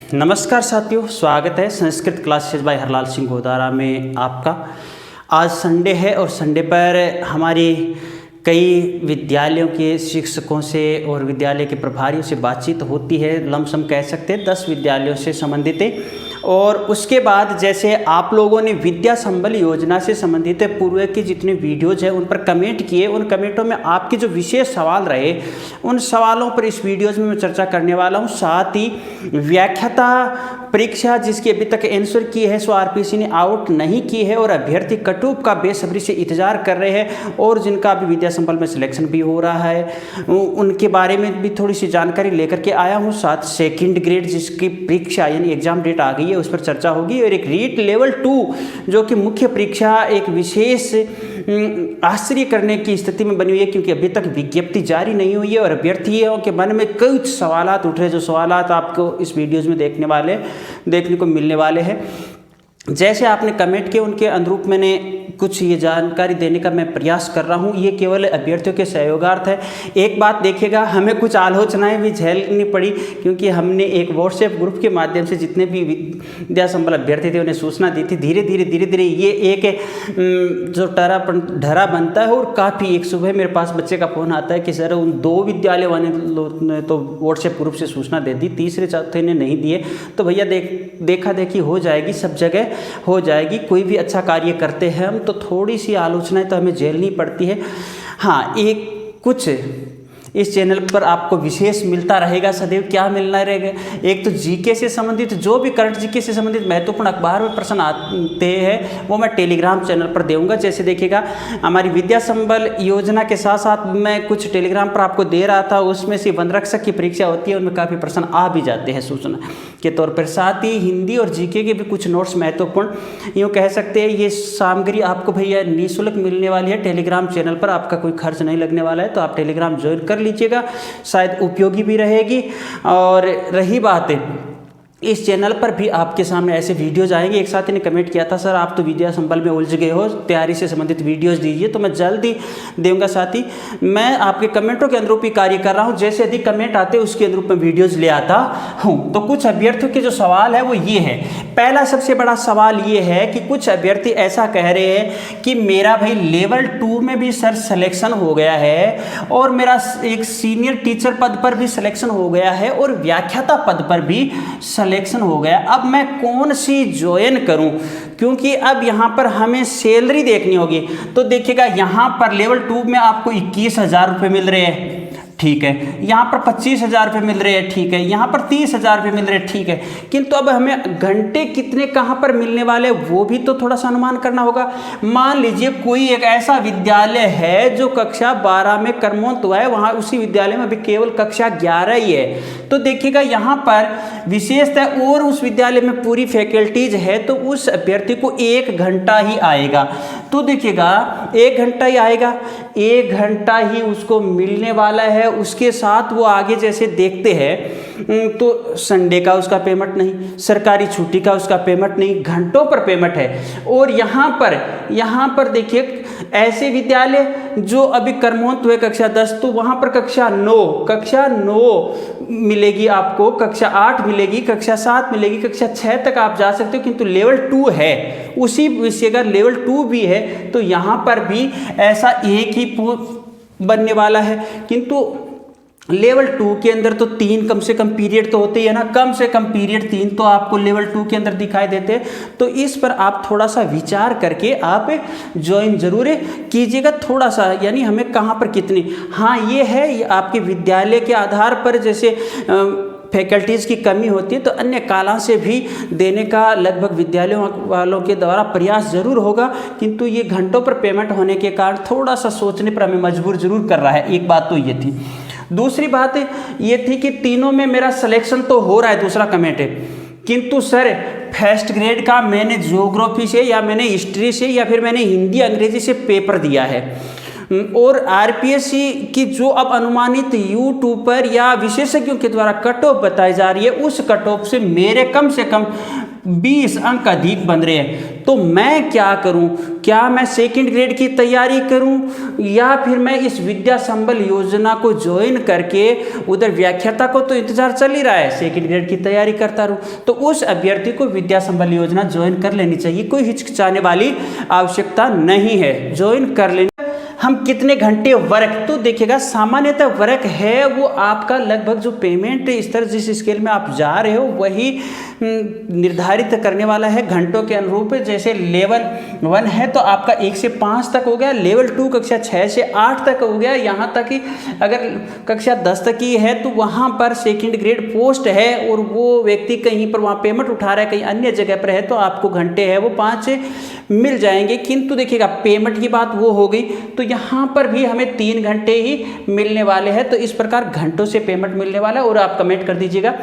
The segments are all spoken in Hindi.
नमस्कार साथियों, स्वागत है संस्कृत क्लासेस बाय हरलाल सिंह गोदारा में आपका। आज संडे है और संडे पर हमारी कई विद्यालयों के शिक्षकों से और विद्यालय के प्रभारियों से बातचीत होती है। लमसम कह सकते हैं 10 विद्यालयों से संबंधित है। और उसके बाद जैसे आप लोगों ने विद्या संबल योजना से संबंधित पूर्व के जितने वीडियोज़ हैं उन पर कमेंट किए, उन कमेंटों में आपके जो विशेष सवाल रहे उन सवालों पर इस वीडियोज़ में मैं चर्चा करने वाला हूं। साथ ही व्याख्याता परीक्षा जिसकी अभी तक आंसर की है सो आरपीएससी ने आउट नहीं की है और अभ्यर्थी कटऑफ का बेसब्री से इंतजार कर रहे हैं और जिनका अभी विद्या संबल में सिलेक्शन भी हो रहा है उनके बारे में भी थोड़ी सी जानकारी लेकर के आया हूं। साथ सेकंड ग्रेड जिसकी परीक्षा यानी एग्जाम डेट आ गई है उस पर चर्चा होगी और एक रीट लेवल 2 जो कि मुख्य परीक्षा एक विशेष आश्चर्य करने की स्थिति में बनी हुई है क्योंकि अभी तक विज्ञप्ति जारी नहीं हुई है और अभ्यर्थियों के मन में कुछ सवालात उठ रहे, जो सवालात आपको इस वीडियोज़ में देखने को मिलने वाले हैं। जैसे आपने कमेंट किए उनके अनुरूप मैंने कुछ ये जानकारी देने का मैं प्रयास कर रहा हूँ। ये केवल अभ्यर्थियों के सहयोगार्थ है। एक बात देखिएगा, हमें कुछ आलोचनाएं भी झेलनी पड़ी क्योंकि हमने एक व्हाट्सएप ग्रुप के माध्यम से जितने भी विद्या संबल अभ्यर्थी थे उन्हें सूचना दी थी। धीरे धीरे ये एक जो ढरा बनता है और काफ़ी एक सुबह मेरे पास बच्चे का फ़ोन आता है कि सर उन 2 विद्यालय वाले ने तो व्हाट्सएप ग्रुप से सूचना दे दी, तीसरे चौथे ने नहीं दिए। तो भैया देखा देखी हो जाएगी, सब जगह हो जाएगी। कोई भी अच्छा कार्य करते हैं हम तो थोड़ी सी आलोचनाएं तो हमें झेलनी पड़ती है। हाँ, एक कुछ इस चैनल पर आपको विशेष मिलता रहेगा सदैव। क्या मिलना रहेगा? एक तो जीके से संबंधित जो भी करंट जीके से संबंधित महत्वपूर्ण अखबार में प्रश्न आते हैं वो मैं टेलीग्राम चैनल पर दूंगा। जैसे देखिएगा हमारी विद्या संबल योजना के साथ साथ मैं कुछ टेलीग्राम पर आपको दे रहा था, उसमें से वनरक्षक की परीक्षा होती है, उनमें काफ़ी प्रश्न आ भी जाते हैं सूचना के तौर पर। साथ ही हिंदी और जीके के भी कुछ नोट्स महत्वपूर्ण यूँ कह सकते हैं ये सामग्री आपको भैया निःशुल्क मिलने वाली है टेलीग्राम चैनल पर। आपका कोई खर्च नहीं लगने वाला है, तो आप टेलीग्राम ज्वाइन कर लीजिएगा, शायद उपयोगी भी रहेगी। और रही बात इस चैनल पर भी आपके सामने ऐसे वीडियोज आएंगे। एक साथी ने कमेंट किया था सर आप तो विद्या संबल में उलझ गए हो, तैयारी से संबंधित वीडियोज दीजिए, तो मैं जल्दी दूंगा। साथी मैं आपके कमेंटों के अनुरूप ही कार्य कर रहा हूं, जैसे अधिक कमेंट आते हैं उसके अनुरूप मैं वीडियोज ले आता हूं। तो कुछ अभ्यर्थियों के जो सवाल है वो ये है। पहला सबसे बड़ा सवाल ये है कि कुछ अभ्यर्थी ऐसा कह रहे हैं कि मेरा भाई लेवल 2 में भी सर सिलेक्शन हो गया है और मेरा एक सीनियर टीचर पद पर भी सिलेक्शन हो गया है और व्याख्याता पद पर भी सिलेक्शन हो गया, अब मैं कौन सी ज्वाइन करूं? क्योंकि अब यहां पर हमें सैलरी देखनी होगी। तो देखिएगा यहां पर लेवल 2 में आपको 21,000 रुपये मिल रहे हैं, ठीक है। यहाँ पर 25,000 रुपये मिल रहे हैं, ठीक है। यहाँ पर 30,000 रुपये मिल रहे हैं, ठीक है। किंतु अब हमें घंटे कितने कहाँ पर मिलने वाले वो भी तो थोड़ा सा अनुमान करना होगा। मान लीजिए कोई एक ऐसा विद्यालय है जो कक्षा 12 में कर्मोन्त हुआ है, वहाँ उसी विद्यालय में अभी केवल कक्षा 11 ही है। तो देखिएगा यहाँ पर विशेषतः और उस विद्यालय में पूरी फैकल्टीज है तो उस अभ्यर्थी को 1 घंटा ही आएगा। तो देखिएगा 1 घंटा ही आएगा, 1 घंटा ही उसको मिलने वाला है। उसके साथ वो आगे जैसे देखते हैं तो संडे का उसका पेमेंट नहीं, सरकारी छुट्टी का उसका पेमेंट नहीं, घंटों पर पेमेंट है। और यहाँ पर देखिए ऐसे विद्यालय जो अभी कर्मोन्त हुए कक्षा 10 तो वहाँ पर कक्षा 9 मिलेगी आपको, कक्षा 8 मिलेगी, कक्षा 7 मिलेगी, कक्षा 6 तक आप जा सकते हो। किंतु लेवल 2 है, उसी विषय का लेवल 2 भी है तो यहाँ पर भी ऐसा एक ही बनने वाला है। किंतु लेवल 2 के अंदर तो 3 कम से कम पीरियड तो होते ही है ना, कम से कम पीरियड 3 तो आपको लेवल 2 के अंदर दिखाई देते हैं। तो इस पर आप थोड़ा सा विचार करके आप ज्वाइन जरूर कीजिएगा, थोड़ा सा, यानी हमें कहाँ पर कितनी। हाँ ये है, ये आपके विद्यालय के आधार पर जैसे फैकल्टीज़ की कमी होती है तो अन्य काला से भी देने का लगभग विद्यालयों वालों के द्वारा प्रयास जरूर होगा। किंतु ये घंटों पर पेमेंट होने के कारण थोड़ा सा सोचने पर हमें मजबूर जरूर कर रहा है। एक बात तो ये थी। दूसरी बात ये थी कि तीनों में मेरा सिलेक्शन तो हो रहा है, दूसरा कमेंट है, किंतु सर फर्स्ट ग्रेड का मैंने ज्योग्राफी से या मैंने हिस्ट्री से या फिर मैंने हिंदी अंग्रेजी से पेपर दिया है और आरपीएससी की जो अब अनुमानित यूट्यूब पर या विशेषज्ञों के द्वारा कट ऑफ बताई जा रही है उस कट ऑफ से मेरे कम से कम 20 अंक अधिक बन रहे हैं, तो मैं क्या करूं? क्या मैं सेकंड ग्रेड की तैयारी करूं या फिर मैं इस विद्या संबल योजना को ज्वाइन करके उधर व्याख्याता को तो इंतजार चल ही रहा है, सेकंड ग्रेड की तैयारी करता रहूं? तो उस अभ्यर्थी को विद्या संबल योजना ज्वाइन कर लेनी चाहिए, कोई हिचकिचाने वाली आवश्यकता नहीं है, ज्वाइन कर लेनी। हम कितने घंटे वर्क, तो देखिएगा सामान्यतः वर्क है वो आपका लगभग जो पेमेंट स्तर जिस स्केल में आप जा रहे हो वही निर्धारित करने वाला है घंटों के अनुरूप। जैसे लेवल 1 है तो आपका 1 से 5 तक हो गया, लेवल 2 कक्षा 6 से 8 तक हो गया, यहाँ तक कि अगर कक्षा 10 तक की है तो वहाँ पर सेकंड ग्रेड पोस्ट है और वो व्यक्ति कहीं पर वहाँ पेमेंट उठा रहा है, कहीं अन्य जगह पर है, तो आपको घंटे है वो 5 मिल जाएंगे। किंतु देखिएगा पेमेंट की बात वो हो गई, तो यहाँ पर भी हमें 3 घंटे ही मिलने वाले हैं, तो इस प्रकार घंटों से पेमेंट मिलने वाला है। और आप कमेंट कर दीजिएगा।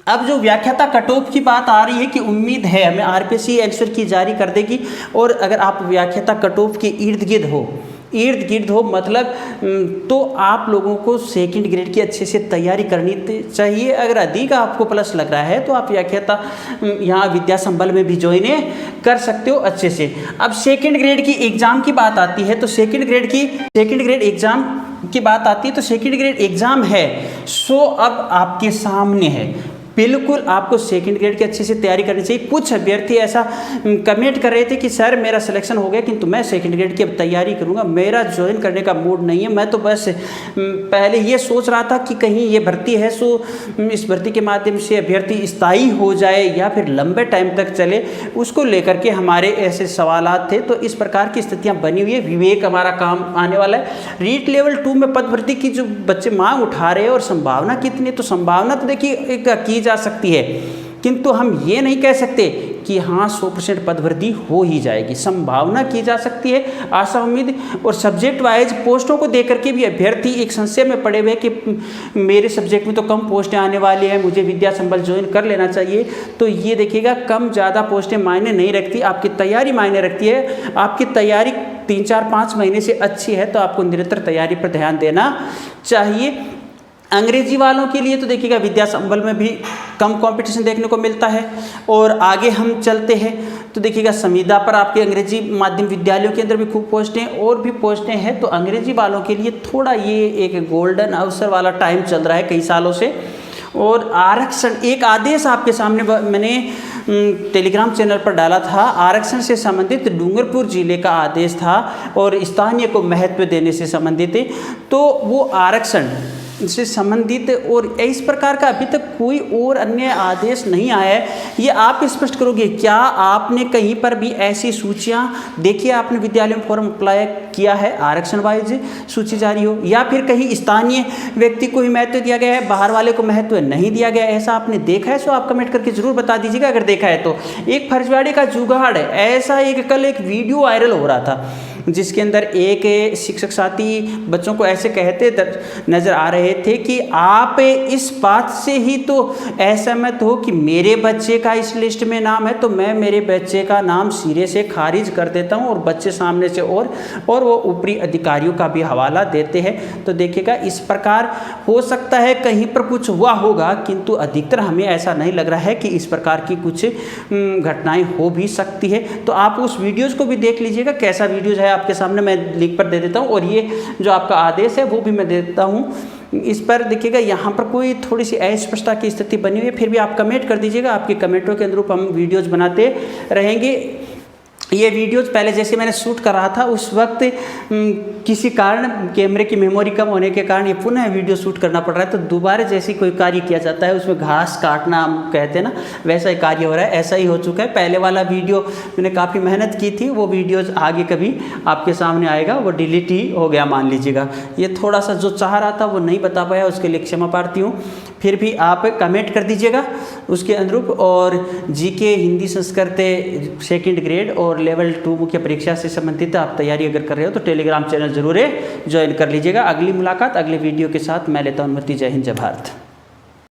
अब जो व्याख्याता कट ऑफ की बात आ रही है कि उम्मीद है हमें आरपीएससी आंसर की जारी कर देगी, और अगर आप व्याख्याता कट ऑफ के इर्द गिर्द हो मतलब तो आप लोगों को सेकंड ग्रेड की अच्छे से तैयारी करनी चाहिए। अगर अधिक आपको प्लस लग रहा है तो आप व्याख्याता यहाँ विद्या संबल में भी ज्वाइन कर सकते हो अच्छे से। अब सेकंड ग्रेड की एग्ज़ाम की बात आती है तो सेकंड ग्रेड एग्ज़ाम की बात आती है तो सेकंड ग्रेड एग्ज़ाम है सो अब आपके सामने है, बिल्कुल आपको सेकंड ग्रेड की अच्छे से तैयारी करनी चाहिए। कुछ अभ्यर्थी ऐसा कमेंट कर रहे थे कि सर मेरा सिलेक्शन हो गया किंतु मैं सेकंड ग्रेड की अब तैयारी करूंगा, मेरा ज्वाइन करने का मूड नहीं है, मैं तो बस पहले ये सोच रहा था कि कहीं ये भर्ती है सो इस भर्ती के माध्यम से अभ्यर्थी स्थायी हो जाए या फिर लंबे टाइम तक चले, उसको लेकर के हमारे ऐसे सवालात थे। तो इस प्रकार की स्थितियाँ बनी हुई है। विवेक हमारा काम आने वाला है। रीट लेवल 2 में पद भर्ती की जो बच्चे मांग उठा रहे हैं और संभावना कितनी, तो संभावना तो देखिए की जा सकती है, किंतु हम ये नहीं कह सकते कि हाँ 100% पद भर्ती हो ही जाएगी। संभावना की जा सकती है, आशा उम्मीद। और सब्जेक्ट वाइज पोस्टों को देकर के भी अभ्यर्थी एक संशय में पड़े हुए कि मेरे सब्जेक्ट में तो कम पोस्टें आने वाली हैं, मुझे विद्या संबल ज्वाइन कर लेना चाहिए। तो ये देखिएगा कम ज़्यादा पोस्टें मायने नहीं रखती, आपकी तैयारी मायने रखती है। आपकी तैयारी 3, 4, 5 महीने से अच्छी है तो आपको निरंतर तैयारी पर ध्यान देना चाहिए। अंग्रेजी वालों के लिए तो देखिएगा विद्या संबल में भी कम कंपटीशन देखने को मिलता है। और आगे हम चलते हैं तो देखिएगा संविदा पर आपके अंग्रेजी माध्यम विद्यालयों के अंदर भी खूब पोस्टें और भी पोस्टें हैं। तो अंग्रेजी वालों के लिए थोड़ा ये एक गोल्डन अवसर वाला टाइम चल रहा है कई सालों से। और आरक्षण एक आदेश आपके सामने मैंने टेलीग्राम चैनल पर डाला था, आरक्षण से संबंधित डूंगरपुर जिले का आदेश था और स्थानीय को महत्व देने से संबंधित। तो वो आरक्षण से संबंधित और इस प्रकार का अभी तक कोई और अन्य आदेश नहीं आया है। ये आप स्पष्ट करोगे, क्या आपने कहीं पर भी ऐसी सूचियां देखी है? आपने विद्यालय में फॉर्म अप्लाई किया है आरक्षण वाइज सूची जारी हो, या फिर कहीं स्थानीय व्यक्ति को ही महत्व दिया गया है, बाहर वाले को महत्व नहीं दिया गया, ऐसा आपने देखा है? सो आप कमेंट करके जरूर बता दीजिएगा अगर देखा है तो। एक फर्जीवाड़े का जुगाड़ है, ऐसा कल एक वीडियो वायरल हो रहा था जिसके अंदर एक शिक्षक साथी बच्चों को ऐसे कहते नजर आ रहे थे कि आप इस बात से ही तो असहमत हो कि मेरे बच्चे का इस लिस्ट में नाम है तो मैं मेरे बच्चे का नाम सिरे से खारिज कर देता हूं, और बच्चे सामने से और वो ऊपरी अधिकारियों का भी हवाला देते हैं। तो देखिएगा इस प्रकार हो सकता है कहीं पर कुछ हुआ होगा, किंतु अधिकतर हमें ऐसा नहीं लग रहा है कि इस प्रकार की कुछ घटनाएं हो भी सकती है। तो आप उस वीडियोज़ को भी देख लीजिएगा, कैसा वीडियोज़ है आपके सामने मैं लिंक पर दे देता हूं, और ये जो आपका आदेश है वो भी मैं दे देता हूं। इस पर देखिएगा यहाँ पर कोई थोड़ी सी अस्पष्टता की स्थिति बनी हुई है, फिर भी आप कमेंट कर दीजिएगा। आपके कमेंटों के अनुरूप हम वीडियोज़ बनाते रहेंगे। ये वीडियोज़ पहले जैसे मैंने शूट कर रहा था उस वक्त किसी कारण कैमरे की मेमोरी कम होने के कारण ये पुनः वीडियो शूट करना पड़ रहा है। तो दोबारा जैसे कोई कार्य किया जाता है उसमें घास काटना हम कहते हैं ना, वैसा ही कार्य हो रहा है, ऐसा ही हो चुका है। पहले वाला वीडियो मैंने काफ़ी मेहनत की थी, वो वीडियोज़ आगे कभी आपके सामने आएगा, वो डिलीट ही हो गया मान लीजिएगा। ये थोड़ा सा जो चाह रहा था वो नहीं बता पाया, उसके लिए क्षमा प्रार्थी हूँ। फिर भी आप कमेंट कर दीजिएगा उसके अनुरूप। और GK Hindi Sanskrit second grade और लेवल 2 मुख्य परीक्षा से संबंधित आप तैयारी अगर कर रहे हो तो टेलीग्राम चैनल जरूर ज्वाइन कर लीजिएगा। अगली मुलाकात अगले वीडियो के साथ मैं लेता हूँ अनुमति। जय हिंद, जय भारत।